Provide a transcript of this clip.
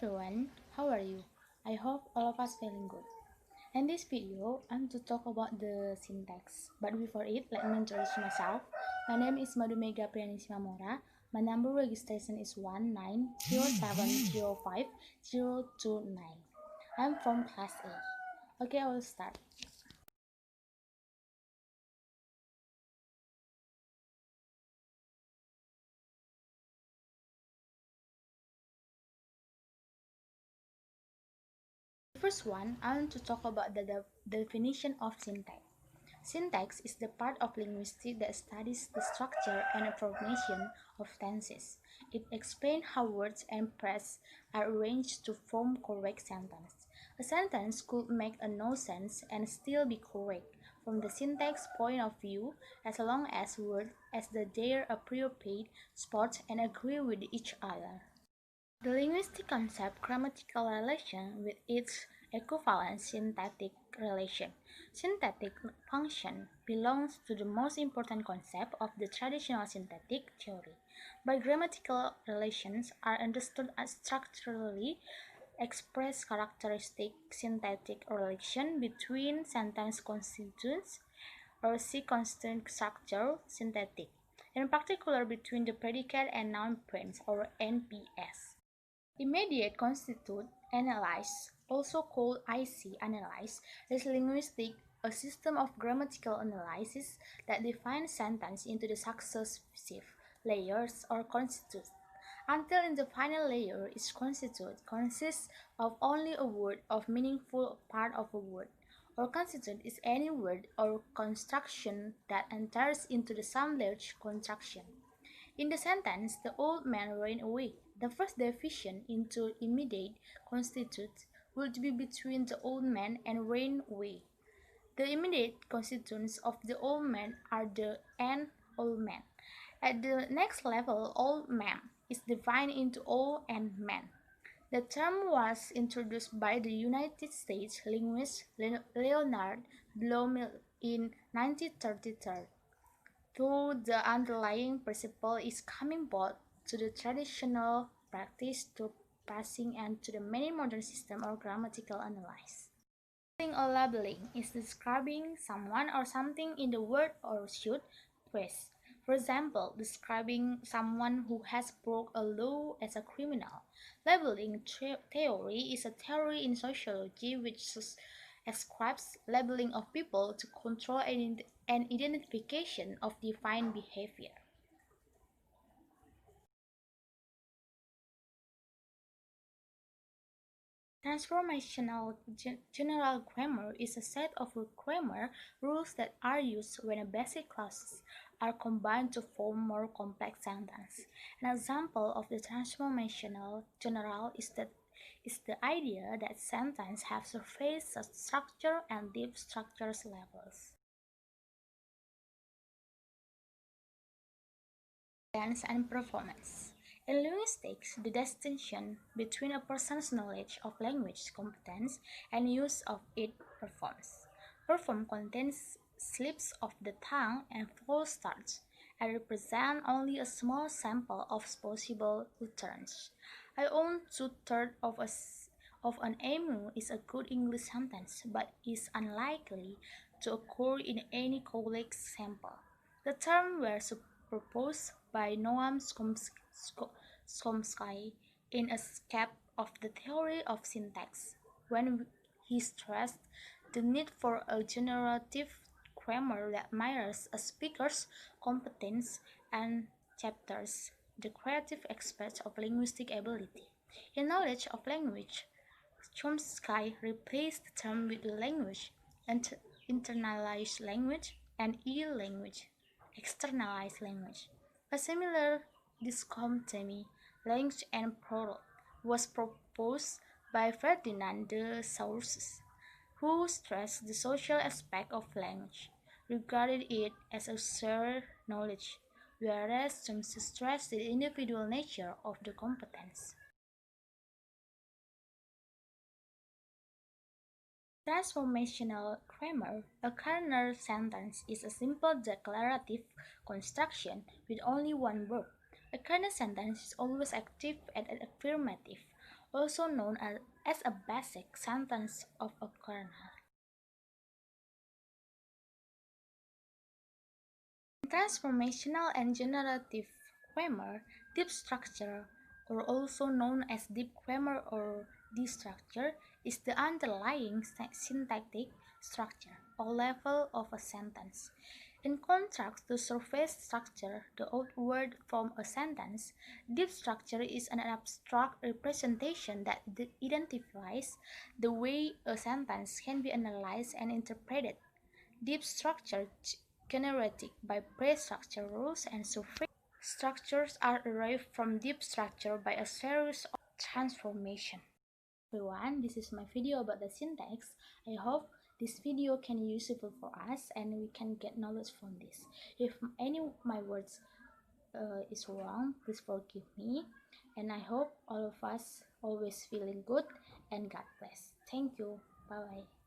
everyone, how are you? I hope all of us feeling good. In this video, I'm to talk about the syntax. But before it, let me introduce myself. My name is Madu Simamora. My number registration is 1907050029. I'm from class A. Okay, I will start. First one, I want to talk about the definition of syntax. Syntax is the part of linguistics that studies the structure and formation of tenses. It explains how words and phrases are arranged to form correct sentences. A sentence could make a no sense and still be correct from the syntax point of view as long as words as their appropriate spots and agree with each other. The linguistic concept grammatical relation with its equivalent syntactic relation. Syntactic function belongs to the most important concept of the traditional syntactic theory. But grammatical relations are understood as structurally express characteristic syntactic relation between sentence constituents or C-constant structure syntactic, in particular between the predicate and noun phrase or NPS. Immediate constituent analysis, also called IC analysis, is linguistic, a system of grammatical analysis that defines sentence into the successive layers or constituents, until in the final layer each constituent consists of only a word of meaningful part of a word, or constituent is any word or construction that enters into the some large construction. In the sentence, the old man ran away. The first division into immediate constituents would be between the old man and ran away. The immediate constituents of the old man are the and old man. At the next level, old man is divided into old and man. The term was introduced by the United States linguist Leonard Bloom in 1933. Though the underlying principle is coming both to the traditional practice to passing and to the many modern system or grammatical analysis. Labeling or labeling is describing someone or something in the word or should phrase. For example, describing someone who has broke a law as a criminal. Labeling theory is a theory in sociology which ascribes labeling of people to control and identification of defined behavior. Transformational general grammar is a set of grammar rules that are used when a basic clauses are combined to form more complex sentences. An example of the transformational general is the idea that sentences have surface structure and deep structures levels. Competence and performance. In linguistics, the distinction between a person's knowledge of language competence and use of it performs. Perform contains slips of the tongue and false starts and represent only a small sample of possible returns. I own two-thirds of an emu is a good English sentence, but is unlikely to occur in any colleague sample. The term was proposed by Noam Chomsky in Escape of the Theory of Syntax, when he stressed the need for a generative grammar that mirrors a speaker's competence and chapters the creative aspects of linguistic ability. In knowledge of language, Chomsky replaced the term with language, internalized language, and e-language, externalized language. A similar dichotomy, language and product, was proposed by Ferdinand de Saussure, who stressed the social aspect of language, regarded it as a shared knowledge, whereas Chomsky stressed the individual nature of the competence. Transformational grammar, a kernel sentence is a simple declarative construction with only one verb. A kernel sentence is always active and affirmative. also known as a basic sentence of a kernel. In transformational and generative grammar, deep structure, or also known as deep grammar or D structure, is the underlying syntactic structure or level of a sentence. In contrast to surface structure, the outward form of a sentence, deep structure is an abstract representation that identifies the way a sentence can be analyzed and interpreted. Deep structure generated by pre-structure rules and surface structures are derived from deep structure by a series of transformations. Everyone, this is my video about the syntax. I hope this video can be useful for us and we can get knowledge from this. If any of my words is wrong, please forgive me. And I hope all of us always feeling good and God bless. Thank you. Bye bye.